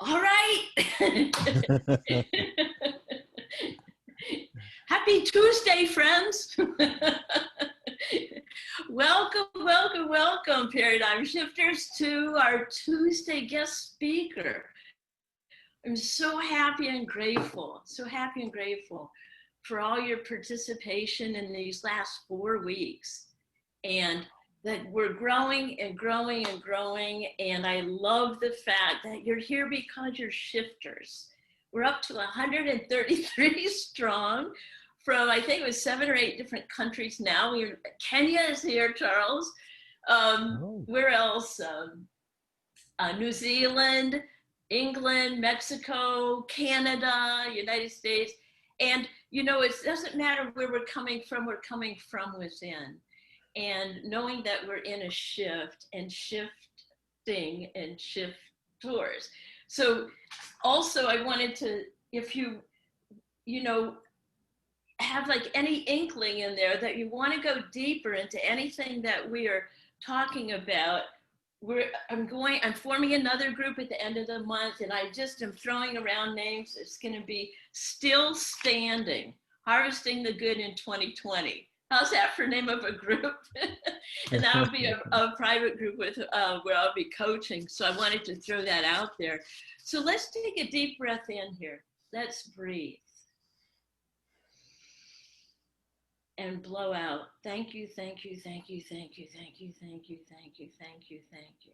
All right. Happy Tuesday, friends. Welcome, welcome, welcome, Paradigm Shifters, to our Tuesday guest speaker. I'm so happy and grateful for all your participation in these last 4 weeks, and that we're growing and growing and growing. And I love the fact that you're here because you're shifters. We're up to 133 strong from, I think it was 7 or 8 different countries now. Kenya is here, Charles. Where else? New Zealand, England, Mexico, Canada, United States. And, you know, it doesn't matter where we're coming from within. And knowing that we're in a shift and shifting and shifters. So also I wanted to, if you have like any inkling in there that you want to go deeper into anything that we are talking about, I'm forming another group at the end of the month, and I just am throwing around names. It's going to be Still Standing, Harvesting the Good in 2020. How's that for name of a group? And that'll be a private group with where I'll be coaching. So I wanted to throw that out there. So let's take a deep breath in here. Let's breathe. And blow out. Thank you, thank you, thank you, thank you, thank you, thank you, thank you, thank you, thank you.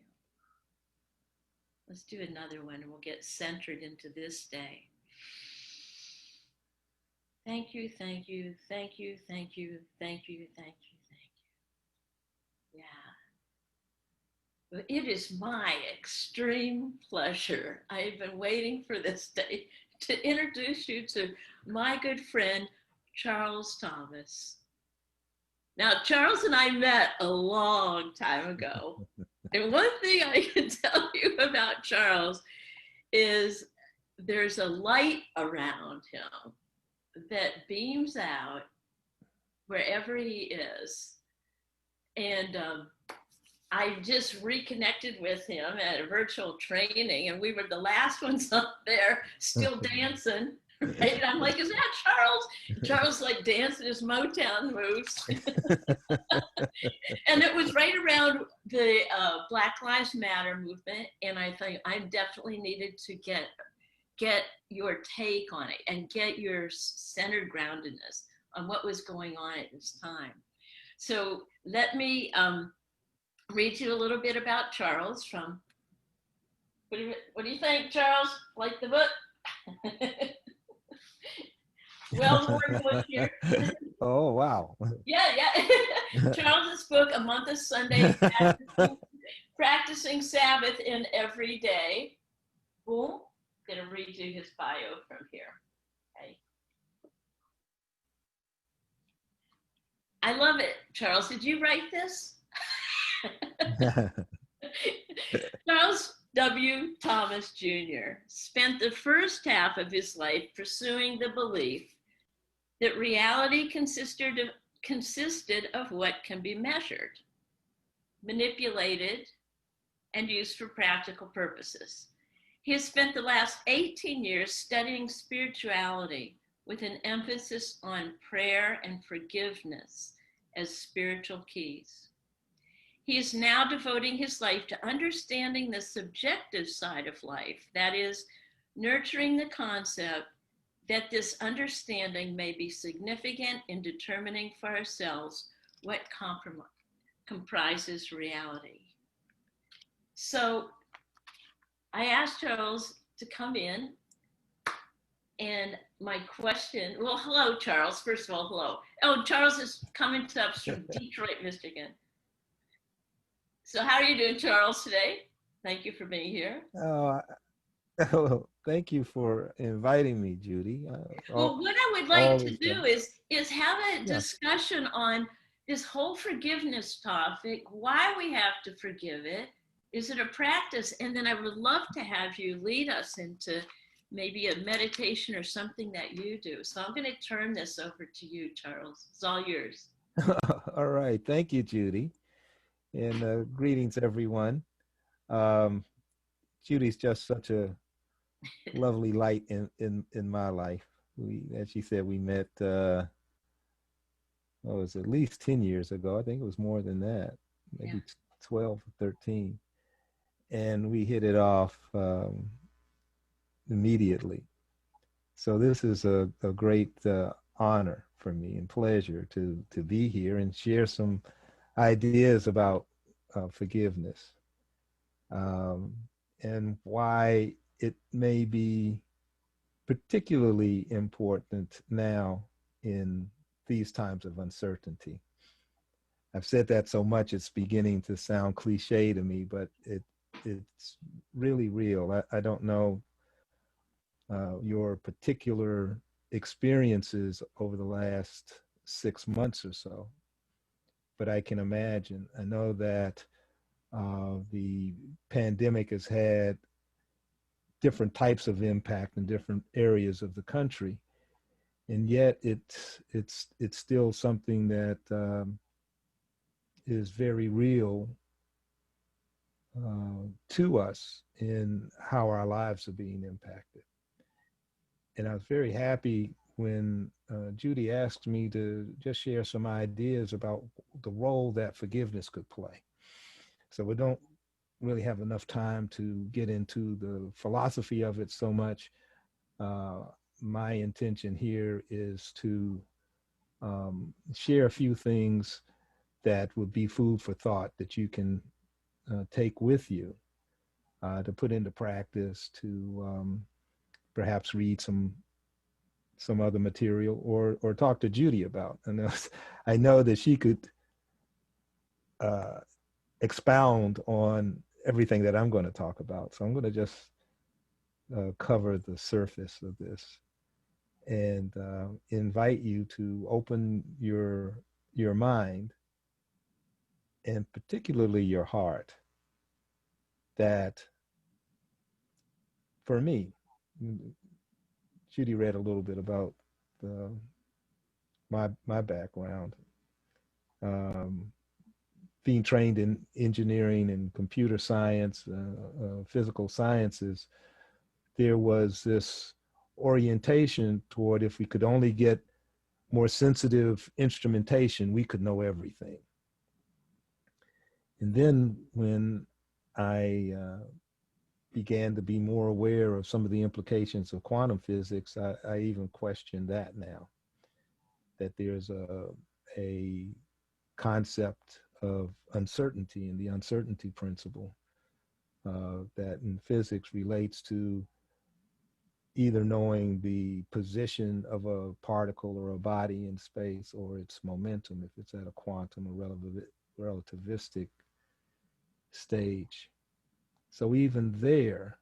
Let's do another one and we'll get centered into this day. Thank you, thank you, thank you, thank you, thank you, thank you, thank you. Yeah. Well, it is my extreme pleasure. I've been waiting for this day to introduce you to my good friend, Charles Thomas. Now, Charles and I met a long time ago. And one thing I can tell you about Charles is there's a light around him that beams out wherever he is. And I just reconnected with him at a virtual training, and we were the last ones up there still dancing. Right? And I'm like, is that Charles? Charles like dancing his Motown moves. And it was right around the Black Lives Matter movement. And I think I definitely needed to get your take on it and get your centered groundedness on what was going on at this time. So let me read you a little bit about Charles from, what do you think, Charles? Like the book? Well-worn book here. Oh, wow. Yeah. Charles's book, A Month of Sunday, Practicing Sabbath in Every Day. Boom. I'm going to read you his bio from here. Okay. I love it. Charles, did you write this? Charles W. Thomas Jr. spent the first half of his life pursuing the belief that reality consisted of what can be measured, manipulated, and used for practical purposes. He has spent the last 18 years studying spirituality with an emphasis on prayer and forgiveness as spiritual keys. He is now devoting his life to understanding the subjective side of life, that is, nurturing the concept that this understanding may be significant in determining for ourselves what comprises reality. So I asked Charles to come in, and my question, well, hello, Charles. First of all, hello. Oh, Charles is coming to us from Detroit, Michigan. So how are you doing, Charles, today? Thank you for being here. Thank you for inviting me, Judy. Well, what I would like to do is have a discussion on this whole forgiveness topic, why we have to forgive it. Is it a practice? And then I would love to have you lead us into maybe a meditation or something that you do. So I'm going to turn this over to you, Charles. It's all yours. All right. Thank you, Judy. And greetings, everyone. Judy's just such a lovely light in my life. We, as she said, we met. Oh, it was at least 10 years ago. I think it was more than that, Yeah. maybe 12 or 13, and we hit it off immediately. So this is a great honor for me and pleasure to be here and share some ideas about forgiveness, um, and why it may be particularly important now in these times of uncertainty. I've said that so much it's beginning to sound cliche to me, but it's really real. I don't know your particular experiences over the last 6 months or so, but I can imagine. I know that the pandemic has had different types of impact in different areas of the country, and yet it's still something that is very real to us in how our lives are being impacted. And I was very happy when Judy asked me to just share some ideas about the role that forgiveness could play. So we don't really have enough time to get into the philosophy of it so much. Uh, my intention here is to share a few things that would be food for thought that you can take with you to put into practice, to perhaps read some other material or talk to Judy about. And I know that she could uh, expound on everything that I'm going to talk about. So I'm going to just cover the surface of this and invite you to open your mind and particularly your heart. That for me, Judy read a little bit about the, my background. Um, Being trained in engineering and computer science, physical sciences, there was this orientation toward if we could only get more sensitive instrumentation, we could know everything. And then when I began to be more aware of some of the implications of quantum physics, I even question that now, that there's a concept of uncertainty and the uncertainty principle that in physics relates to either knowing the position of a particle or a body in space or its momentum if it's at a quantum or relativistic stage. So even there,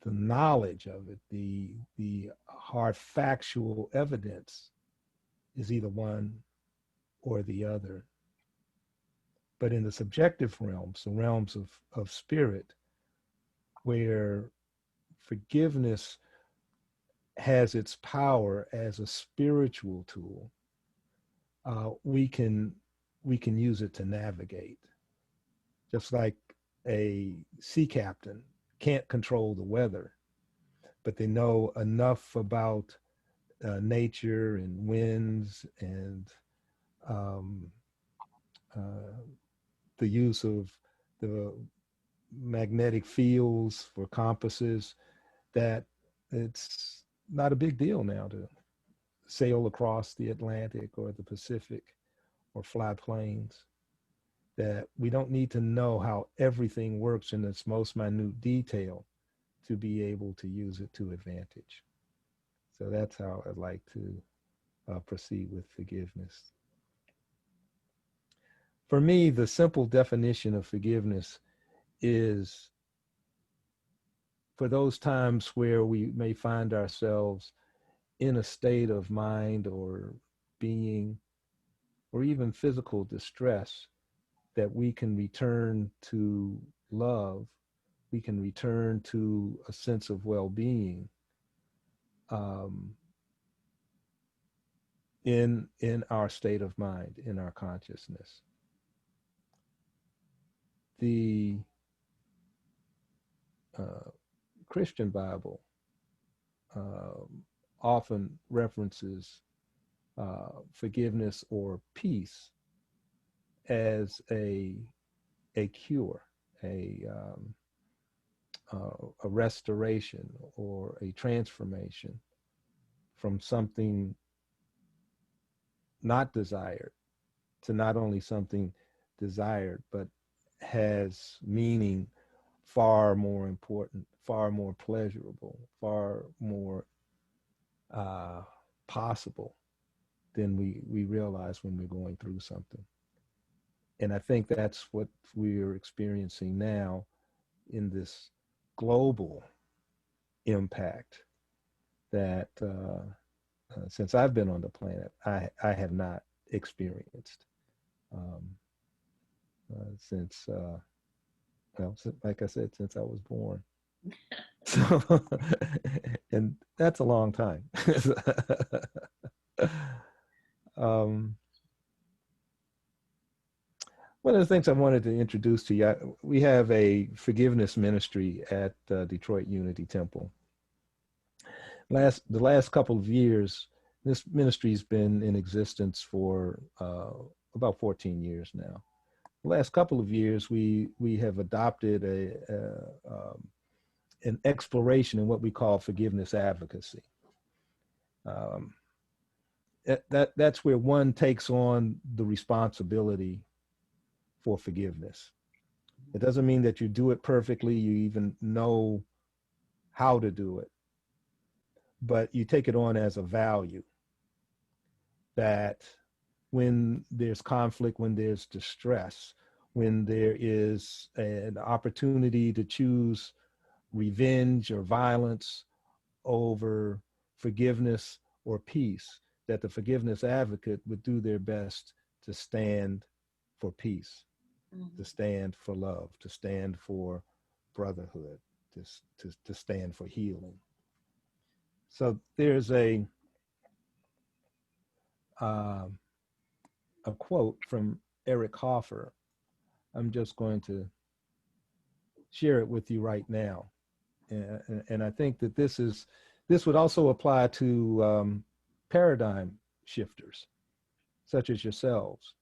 the knowledge of it, the hard factual evidence is either one or the other. But in the subjective realms, the realms of spirit, where forgiveness has its power as a spiritual tool, we can use it to navigate. Just like a sea captain can't control the weather, but they know enough about nature and winds and um, uh, the use of the magnetic fields for compasses that it's not a big deal now to sail across the Atlantic or the Pacific or fly planes. That we don't need to know how everything works in its most minute detail to be able to use it to advantage. So that's how I'd like to proceed with forgiveness. For me, the simple definition of forgiveness is for those times where we may find ourselves in a state of mind or being or even physical distress, that we can return to love, we can return to a sense of well-being um, in our state of mind, in our consciousness. The uh, Christian Bible often references forgiveness or peace as a cure, a restoration or a transformation from something not desired to not only something desired, but has meaning far more important, far more pleasurable, far more possible than we realize when we're going through something. And I think that's what we're experiencing now in this global impact that since I've been on the planet, I have not experienced um, since, well, like I said, since I was born. So, and that's a long time. um, One of the things I wanted to introduce to you, we have a forgiveness ministry at Detroit Unity Temple. The last couple of years, this ministry's been in existence for about 14 years now. The last couple of years, we have adopted an exploration in what we call forgiveness advocacy. Um, that's where one takes on the responsibility for forgiveness. It doesn't mean that you do it perfectly, you even know how to do it, but you take it on as a value that when there's conflict, when there's distress, when there is an opportunity to choose revenge or violence over forgiveness or peace, that the forgiveness advocate would do their best to stand for peace, to stand for love, to stand for brotherhood, to stand for healing. So there's um, a quote from Eric Hoffer. I'm just going to share it with you right now. And I think that this would also apply to paradigm shifters, such as yourselves.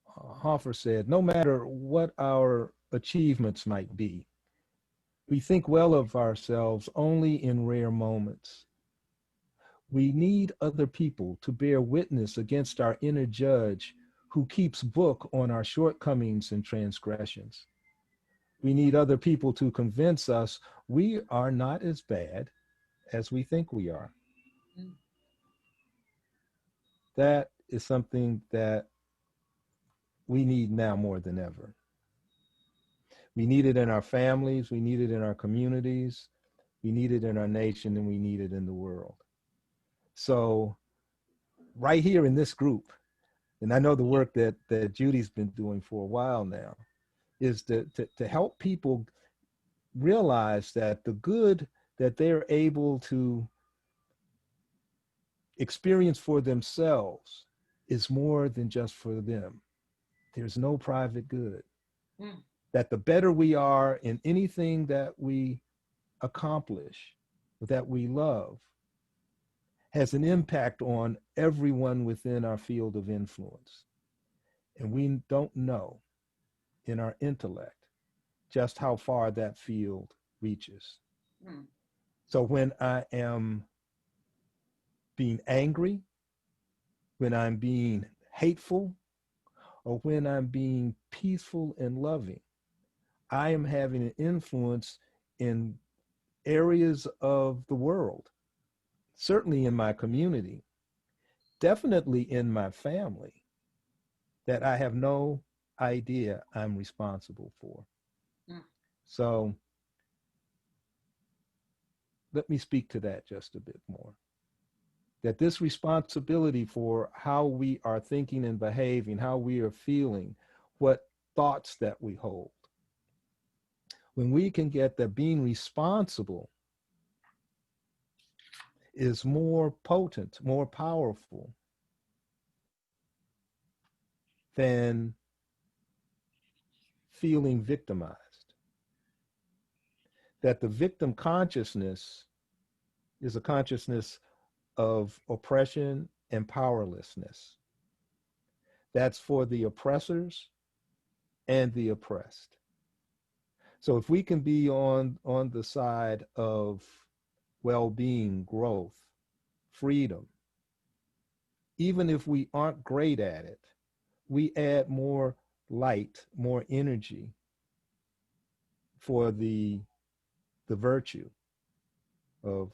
Hoffer said, no matter what our achievements might be, we think well of ourselves only in rare moments. We need other people to bear witness against our inner judge who keeps book on our shortcomings and transgressions. We need other people to convince us we are not as bad as we think we are. That is something that we need now more than ever. We need it in our families, we need it in our communities, we need it in our nation, and we need it in the world. So right here in this group, and I know the work that Judy's been doing for a while now, is to help people realize that the good that they're able to experience for themselves is more than just for them. There's no private good. That the better we are in anything that we accomplish, that we love, has an impact on everyone within our field of influence. And we don't know in our intellect just how far that field reaches. So when I am being angry, when I'm being hateful, or when I'm being peaceful and loving, I am having an influence in areas of the world, certainly in my community, definitely in my family, that I have no idea I'm responsible for. So let me speak to that just a bit more. That this responsibility for how we are thinking and behaving, how we are feeling, what thoughts that we hold, when we can get that being responsible is more potent, more powerful than feeling victimized. that the victim consciousness is a consciousness of oppression and powerlessness. That's for the oppressors and the oppressed. So if we can be on the side of well-being, growth, freedom, even if we aren't great at it, we add more light, more energy for the virtue of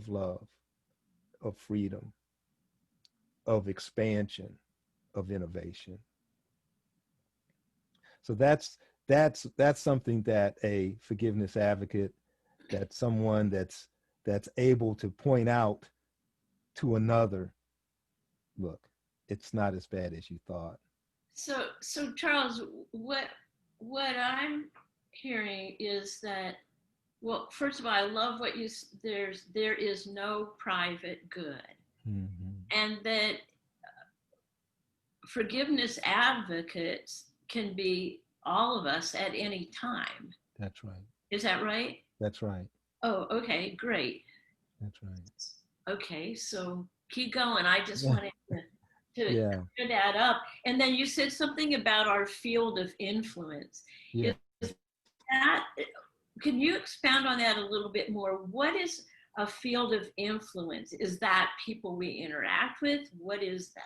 love, of freedom, of expansion, of innovation. So that's something that a forgiveness advocate, that someone that's able to point out to another, look, it's not as bad as you thought. So Charles, what I'm hearing is that, well, first of all, I love what you, there is no private good. Mm-hmm. And that forgiveness advocates can be all of us at any time. That's right. Is that right? That's right. Oh, okay, great. That's right. Okay, so keep going. I just wanted to Yeah. clear that up. And then you said something about our field of influence. Yeah. Is that, can you expound on that a little bit more? What is a field of influence? Is that people we interact with? What is that?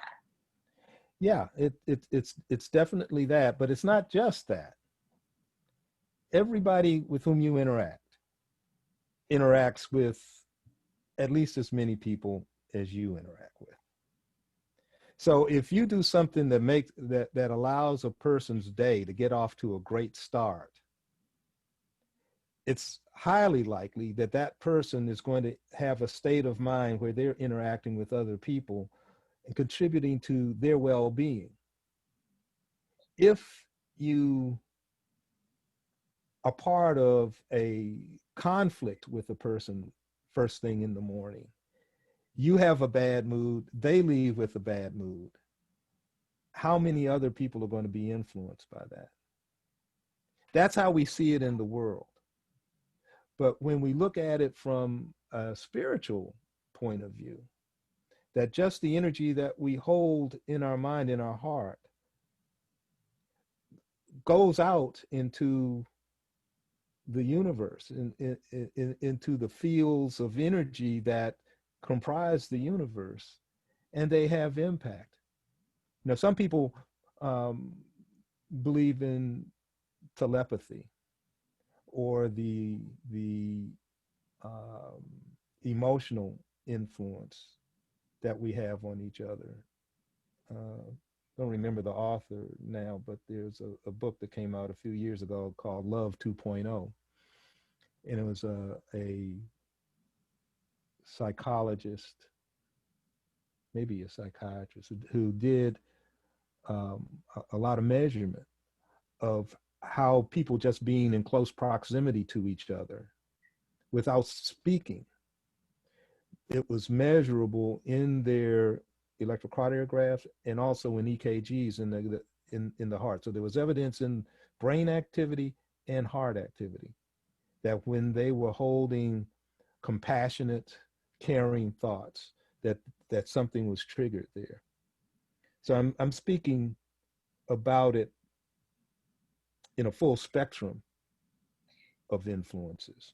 Yeah, it's definitely that, but it's not just that. Everybody with whom you interacts with at least as many people as you interact with. So if you do something that allows a person's day to get off to a great start, it's highly likely that that person is going to have a state of mind where they're interacting with other people and contributing to their well-being. If you are part of a conflict with a person first thing in the morning, you have a bad mood, they leave with a bad mood, how many other people are going to be influenced by that? That's how we see it in the world. But when we look at it from a spiritual point of view, that just the energy that we hold in our mind, in our heart, goes out into the universe, into the fields of energy that comprise the universe, and they have impact. Now, some people believe in telepathy or the um, emotional influence that we have on each other. Don't remember the author now, but there's a book that came out a few years ago called Love 2.0. And it was a psychologist, maybe a psychiatrist, who did a lot of measurement of how people just being in close proximity to each other without speaking, it was measurable in their electrocardiographs and also in EKGs in the heart. So there was evidence in brain activity and heart activity that when they were holding compassionate, caring thoughts, that something was triggered there. So I'm speaking about it in a full spectrum of influences.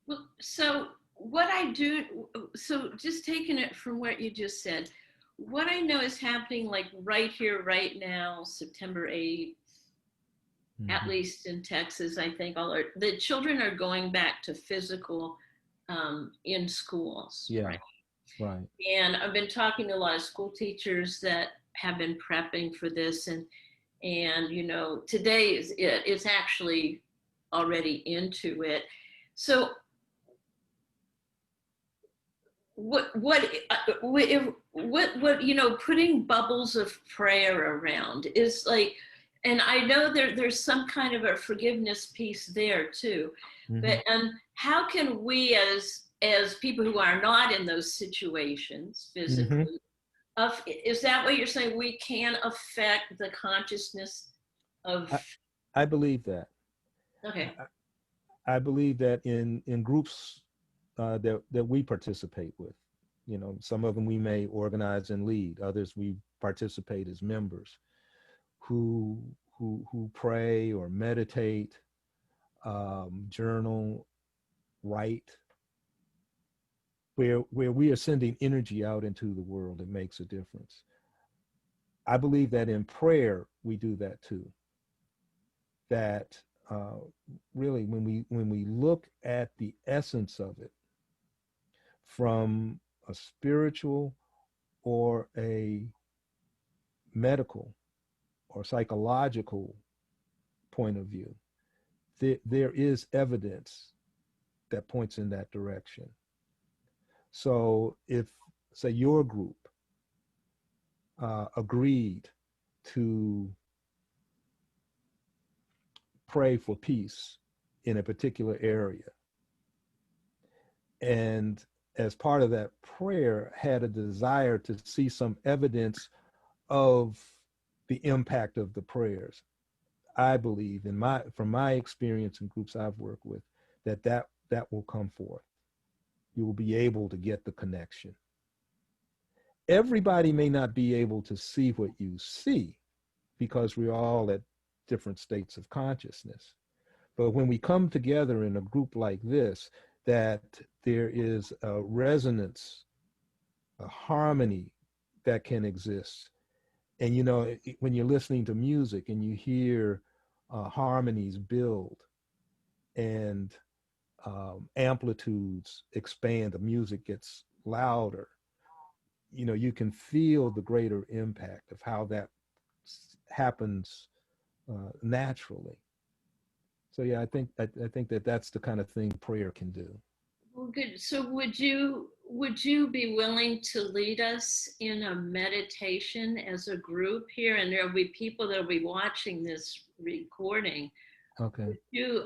Well, so what I do, so just taking it from what you just said, what I know is happening like right here, right now, September 8th, at least in Texas, I think the children are going back to physical in schools. Yeah, right? right. And I've been talking to a lot of school teachers that have been prepping for this, and you know, today is actually already into it. So what you know, putting bubbles of prayer around is like, and I know there's some kind of a forgiveness piece there too. Mm-hmm. But how can we as people who are not in those situations physically, is that what you're saying, we can affect the consciousness of? I believe that. Okay. I believe that in groups that we participate with, some of them we may organize and lead, others we participate as members who who pray or meditate, journal, write, where we are sending energy out into the world. It makes a difference. I believe that in prayer we do that too. That uh, really, when we look at the essence of it from a spiritual or a medical or psychological point of view, there is evidence that points in that direction. So if, say, your group agreed to pray for peace in a particular area, and as part of that prayer had a desire to see some evidence of the impact of the prayers, I believe, from my experience in groups I've worked with, that will come forth. You will be able to get the connection. Everybody may not be able to see what you see because we're all at different states of consciousness. But when we come together in a group like this, that there is a resonance, a harmony that can exist. And when you're listening to music and you hear harmonies build and amplitudes expand, the music gets louder, you can feel the greater impact of how that happens naturally. So yeah, I think that that's the kind of thing prayer can do. Well, good. So would you be willing to lead us in a meditation as a group here? And there'll be people that'll be watching this recording. Okay. Would you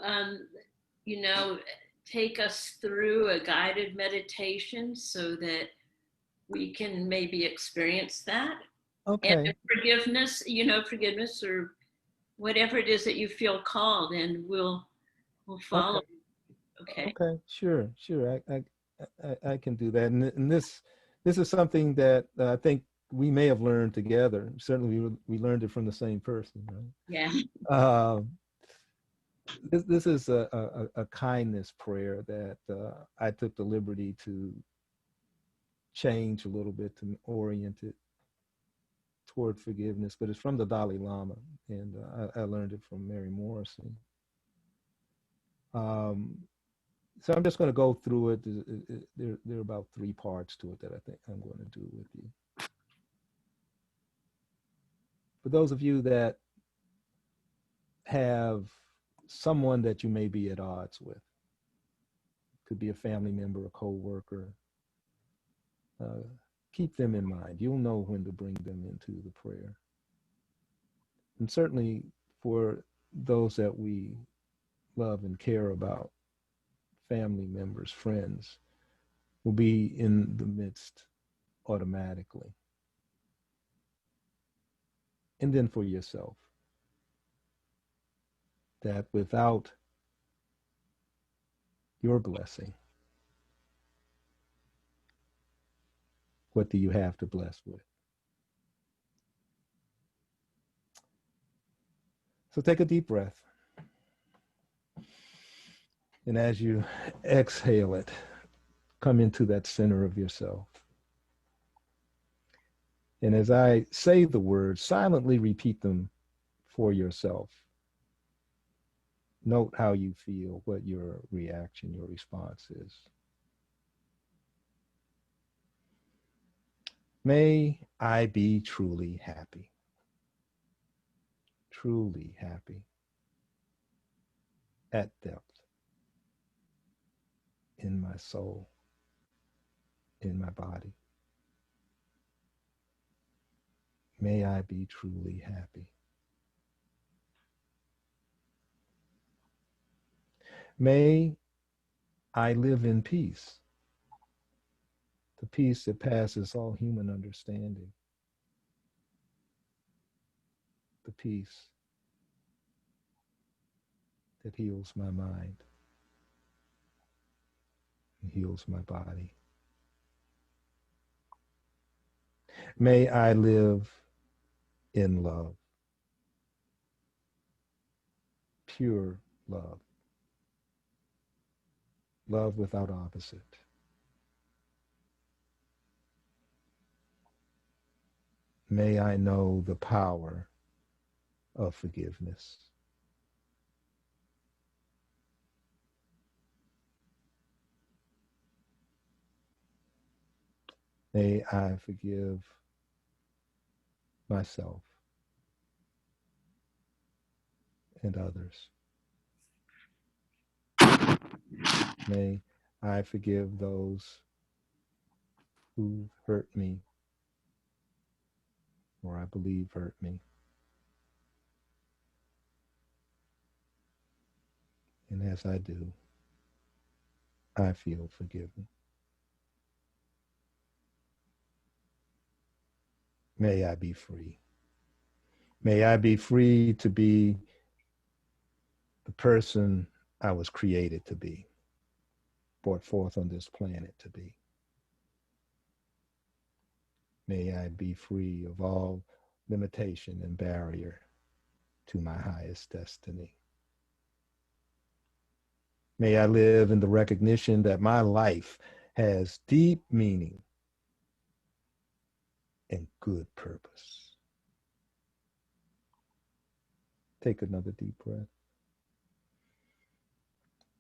you know take us through a guided meditation so that we can maybe experience that? And Okay. forgiveness or whatever it is that you feel called, and we'll follow. Okay. Okay. Okay. Sure. I can do that. And this is something that I think we may have learned together. Certainly, we learned it from the same person, right? Yeah. Um, this is a kindness prayer that I took the liberty to change a little bit to orient it toward forgiveness, but it's from the Dalai Lama, and I learned it from Mary Morrison. Um, so I'm just going to go through it. There are about 3 parts to it that I think I'm going to do with you. For those of you that have someone that you may be at odds with, could be a family member, a co-worker, uh, keep them in mind. You'll know when to bring them into the prayer. And certainly for those that we love and care about, family members, friends, will be in the midst automatically. And then for yourself, that without your blessing, what do you have to bless with? So take a deep breath. And as you exhale it, come into that center of yourself. And as I say the words, silently repeat them for yourself. Note how you feel, what your reaction, your response is. May I be truly happy. Truly happy. At depth. In my soul. In my body. May I be truly happy. May I live in peace. The peace that passes all human understanding. The peace that heals my mind. heals my body. May I live in love, pure love, love without opposite. May I know the power of forgiveness. May I forgive myself and others. May I forgive those who hurt me or I believe hurt me. And as I do, I feel forgiven. May I be free. May I be free to be the person I was created to be, brought forth on this planet to be. May I be free of all limitation and barrier to my highest destiny. May I live in the recognition that my life has deep meaning and good purpose. Take another deep breath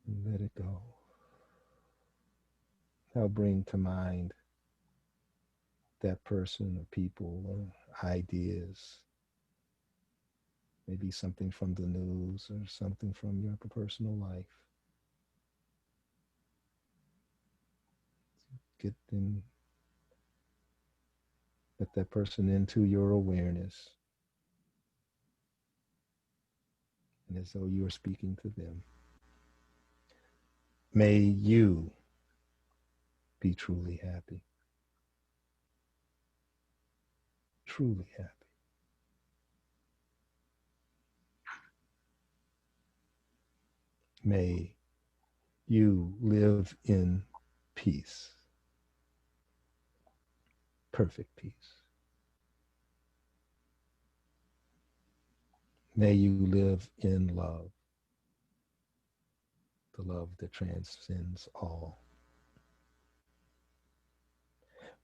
and let it go. Now bring to mind that person or people or ideas, maybe something from the news or something from your personal life. Get them, let that person into your awareness, and as though you are speaking to them. May you be truly happy. Truly happy. May you live in peace. Perfect peace. May you live in love, the love that transcends all.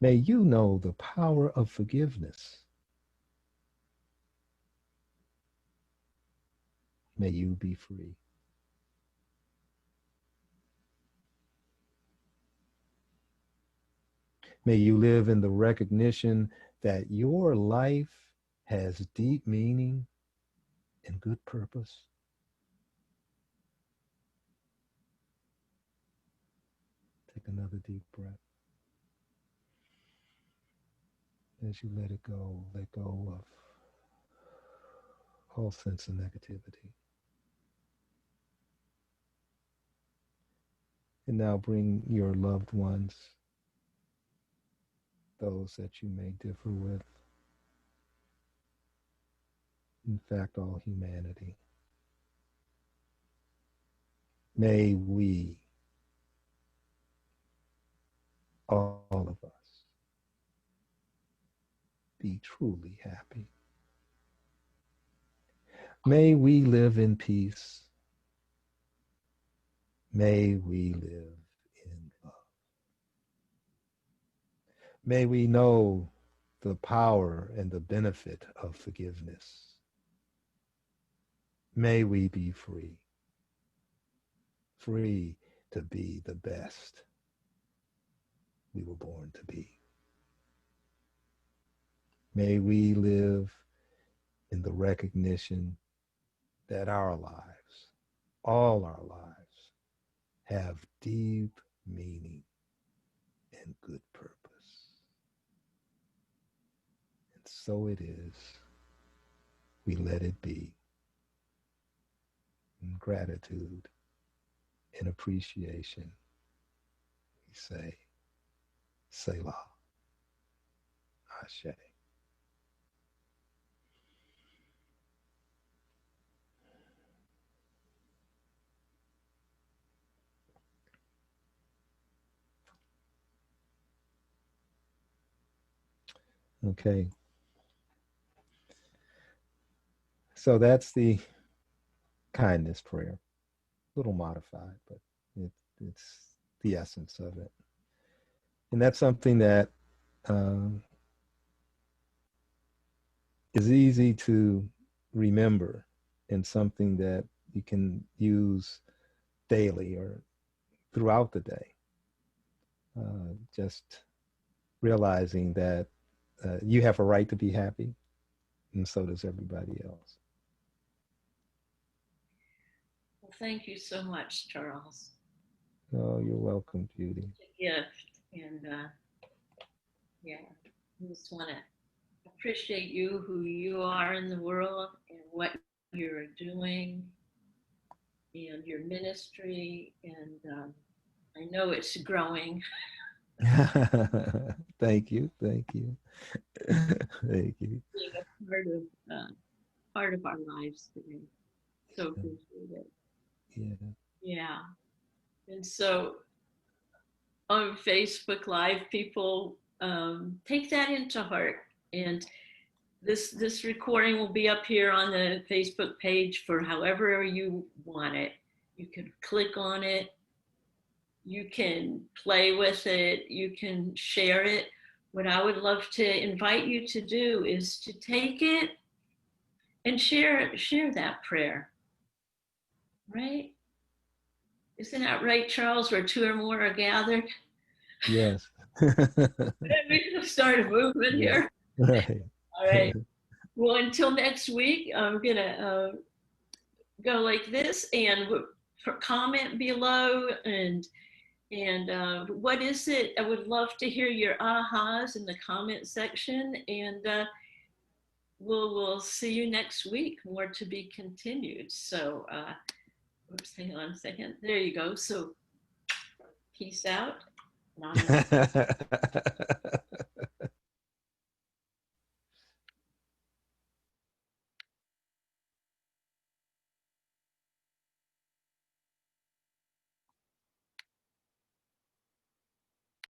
May you know the power of forgiveness. May you be free. May you live in the recognition that your life has deep meaning and good purpose. Take another deep breath. As you let go of all sense of negativity. And now bring your loved ones, those that you may differ with, in fact, all humanity. May we, all of us, be truly happy. May we live in peace. May we live in love. May we know the power and the benefit of forgiveness. May we be free, free to be the best we were born to be. May we live in the recognition that our lives, all our lives, have deep meaning and good purpose. And so it is. We let it be. In gratitude and appreciation, we say, Selah, Ashe. Okay. So that's the kindness prayer, a little modified, but it's the essence of it. And that's something that um, is easy to remember and something that you can use daily or throughout the day. Just realizing that you have a right to be happy, and so does everybody else. Well, thank you so much, Charles. Oh, you're welcome, Judy. It's a gift. And yeah, I just want to appreciate you, who you are in the world, and what you're doing, and your ministry. And I know it's growing. Thank you. Thank you. Thank you. Being a part of our lives today. So appreciate it. Yeah. Yeah. And so on Facebook Live, people take that into heart. And this recording will be up here on the Facebook page for however you want it. You can click on it, you can play with it, you can share it. What I would love to invite you to do is to take it and share that prayer, right? Isn't that right, Charles? Where two or more are gathered. Yes. We can start a movement Yeah. here. Right. All right. Well, until next week, I'm gonna go like this and comment below and what is it? I would love to hear your ahas in the comment section, and we'll see you next week. More to be continued. So, oops, hang on a second. There you go. So, peace out. Namaste.